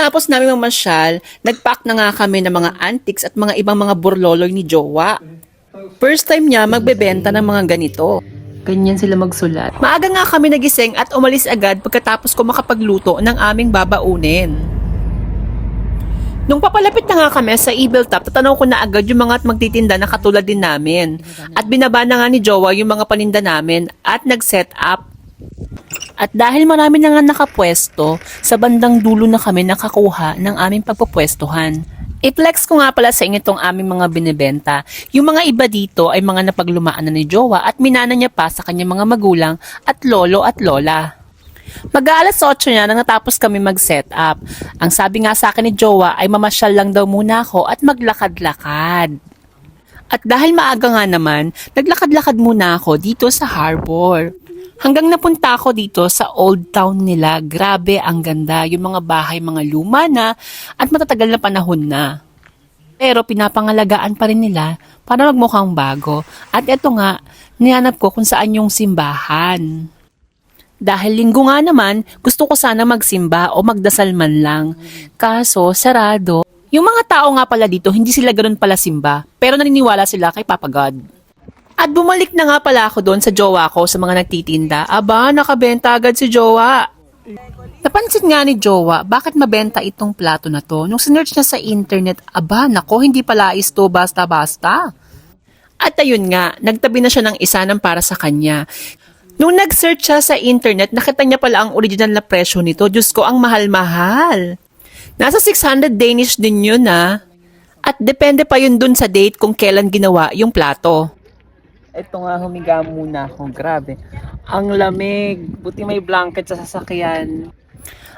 Pagkatapos namin mamasyal, nagpack na nga kami ng mga antiques at mga ibang mga burloloy ni Jowa. First time niya magbebenta ng mga ganito. Ganyan sila magsulat. Maaga nga kami nagising at umalis agad pagkatapos ko makapagluto ng aming babaunin. Nung papalapit na nga kami sa Evil Top, tatanaw ko na agad yung mga magtitinda na katulad din namin. At binaba na nga ni Jowa yung mga paninda namin at nag-set up. At dahil marami na nga nakapwesto, sa bandang dulo na kami nakakuha ng aming pagpupwestuhan. I-flex ko nga pala sa inyo itong aming mga binibenta. Yung mga iba dito ay mga napaglumaan na ni Jowa at minana niya pa sa kanyang mga magulang at lolo at lola. Mag-aalas 8 na nang natapos kami mag-set up. Ang sabi nga sa akin ni Jowa ay mamasyal lang daw muna ako at maglakad-lakad. At dahil maaga nga naman, naglakad-lakad muna ako dito sa harbor. Hanggang napunta ako dito sa old town nila. Grabe, ang ganda. Yung mga bahay, mga luma na at matatagal na panahon na. Pero pinapangalagaan pa rin nila para magmukhang bago. At eto nga, nihanap ko kung saan yung simbahan. Dahil linggo nga naman, gusto ko sana magsimba o magdasal man lang. Kaso, sarado. Yung mga tao nga pala dito, hindi sila ganoon pala simba. Pero naniniwala sila kay Papa God. At bumalik na nga pala ako doon sa jowa ko sa mga nagtitinda. Aba, nakabenta agad si Jowa. Napansin nga ni Jowa, bakit mabenta itong plato na to? Nung sinearch niya sa internet, aba, nako, hindi pala isto basta-basta. At ayun nga, nagtabi na siya ng isa ng para sa kanya. Nung nag-search siya sa internet, nakita niya pala ang original na presyo nito. Diyos ko, ang mahal-mahal. Nasa 600 Danish din yun At depende pa yun dun sa date kung kailan ginawa yung plato. Ito nga, humiga muna ako. Grabe. Ang lamig. Buti may blanket sa sasakyan.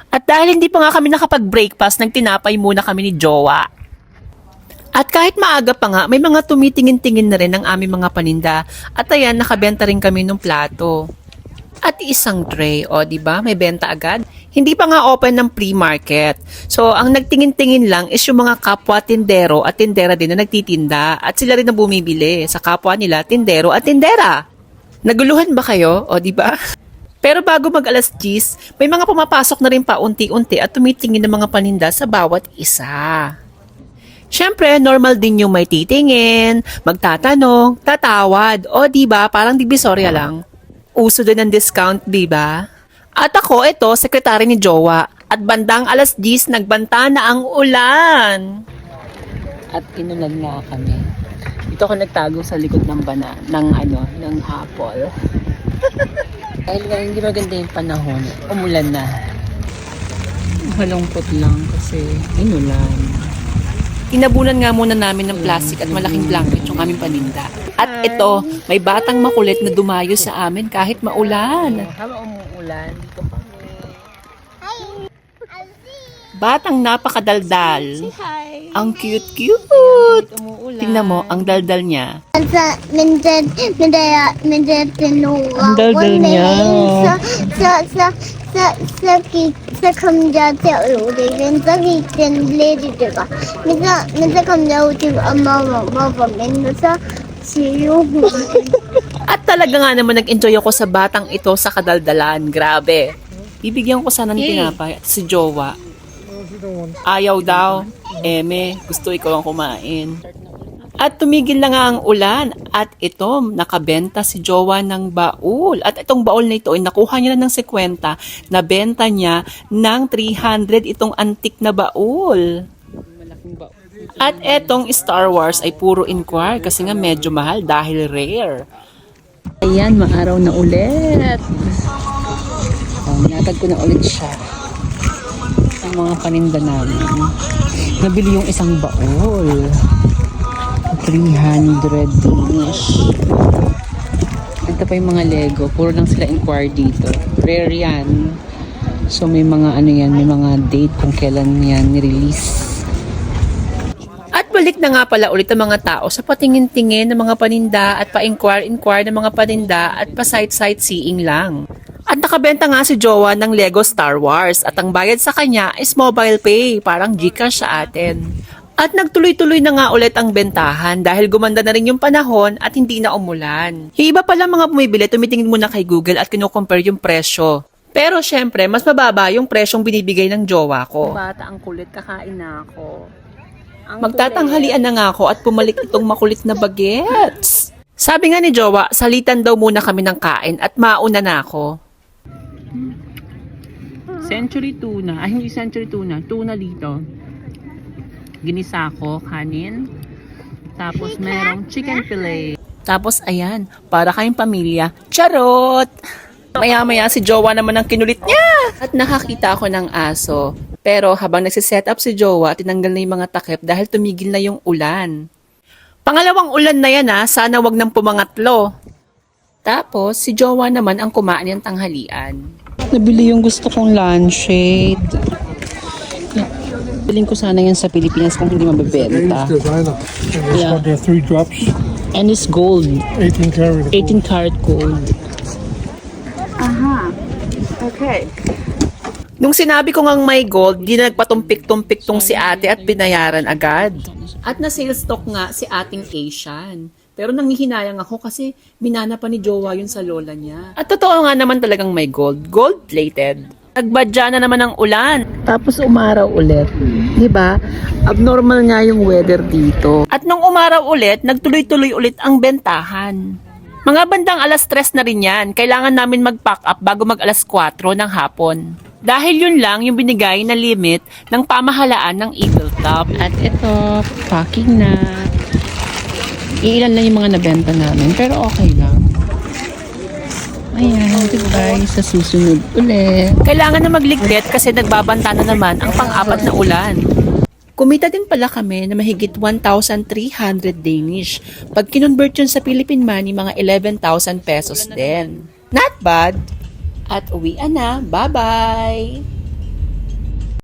At dahil hindi pa nga kami nakapag-breakfast, nagtinapay muna kami ni Jowa. At kahit maaga pa nga, may mga tumitingin-tingin na rin ang aming mga paninda. At ayan, nakabenta rin kami ng plato. At isang tray, o diba? May benta agad. Hindi pa nga open ng pre-market. So, ang nagtingin-tingin lang is yung mga kapwa tindero at tindera din na nagtitinda. At sila rin na bumibili sa kapwa nila, tindero at tindera. Naguluhan ba kayo? O diba? Pero bago mag-alas 10, may mga pumapasok na rin pa unti-unti at tumitingin ng mga paninda sa bawat isa. Siyempre, normal din yung may titingin, magtatanong, tatawad, o diba? Parang divisoria lang. Uso din ng discount, diba? At ako, ito, sekretary ni Jowa. At bandang alas 10, nagbanta na ang ulan. At inulan nga kami. Dito ako nagtago sa likod ng ng apple. Dahil nga hindi maganda yung panahon, umulan na. Malungkot lang kasi inulan. Inabunan nga muna namin ng plastic at malaking blanket yung aming paninda. At ito, may batang makulit na dumayo sa amin kahit maulan. Habang umuulan, dito kami. Batang napakadaldal. Ang cute-cute. Tingnan mo, ang daldal niya. Ang daldal niya. Så kom jag till Odin, så gick den ledigt va. Men så kom jag till mamma min och så siyo. At talaga nga naman nag-enjoy ako sa batang ito sa kadaldalan. Grabe. Bibigyan ko sana ng tinapay at si Jowa. Ayaw daw. Eme, gusto ikaw ang kumain. At tumigil na nga ang ulan at ito, nakabenta si Jowa ng baul. At itong baul na ito ay nakuha niya na ng 50, nabenta niya ng 300 itong antik na baul. At itong Star Wars ay puro inquire kasi nga medyo mahal dahil rare. Ayan, maaraw na ulit. Natag ko na ulit siya. Ang mga paninda namin. Nabili yung isang baul. 300 Danish. Ito pa yung mga Lego. Puro lang sila inquire dito. Rare yan. So may mga may mga date kung kailan yan ni-release. At balik na nga pala ulit ang mga tao sa patingin-tingin ng mga paninda at pa-inquire ng mga paninda at pa-sightseeing lang. At nakabenta nga si Jowa ng Lego Star Wars at ang bayad sa kanya is mobile pay, parang GCash sa atin. At nagtuloy-tuloy na nga ulit ang bentahan dahil gumanda na rin yung panahon at hindi na umulan. Yung iba pala mga bumibili, tumitingin muna kay Google at kino-compare yung presyo. Pero syempre, mas mababa yung presyong binibigay ng jowa ko. Bata ang kulit, kakain na ako. Magtatanghalian na nga ako at pumalik itong makulit na bagets. Sabi nga ni jowa, salitan daw muna kami ng kain at mauna na ako. Century tuna. Ay, hindi century tuna. Tuna dito. Ginisa ko, kanin. Tapos merong chicken fillet. Tapos ayan, para kayong pamilya. Charot! Maya-maya si jowa naman ang kinulit niya. At nakakita ako ng aso. Pero habang nagsiset up si jowa, tinanggal na yung mga takip dahil tumigil na yung ulan. Pangalawang ulan na yan sana wag nang pumangatlo. Tapos si jowa naman ang kumain ng tanghalian. Nabili yung gusto kong lampshade. Biling ko sana yan sa Pilipinas kung hindi mabibenta. Age designer. And it's Yeah. got the 3 drops, And it's gold. 18 karat. 18 karat gold. Okay. Nung sinabi ko ngang may gold, di na nagpatumpik-tumpik tong si ate at binayaran agad. At na sales stock nga si ating Asian. Pero nanghihinayang ako kasi minana pa ni jowa yun sa lola niya. At totoo nga naman talagang may gold. Gold-plated. Nagbadya na naman ang ulan. Tapos umaraw ulit. 'Di ba? Abnormal nga yung weather dito. At nung umaraw ulit, nagtuloy-tuloy ulit ang bentahan. Mga bandang alas 3 na rin yan. Kailangan namin mag-pack up bago mag alas 4 ng hapon. Dahil yun lang yung binigay na limit ng pamahalaan ng Eagle Top. At ito, packing na. Iilan lang yung mga nabenta namin, pero okay lang. Ayan, goodbye sa susunod ulit. Kailangan na magligpit kasi nagbabanta na naman ang pang-apat na ulan. Kumita din pala kami na mahigit 1,300 Danish. Pag kinonvert yun sa Philippine money, mga 11,000 pesos din. Not bad. At uwian na. Bye-bye!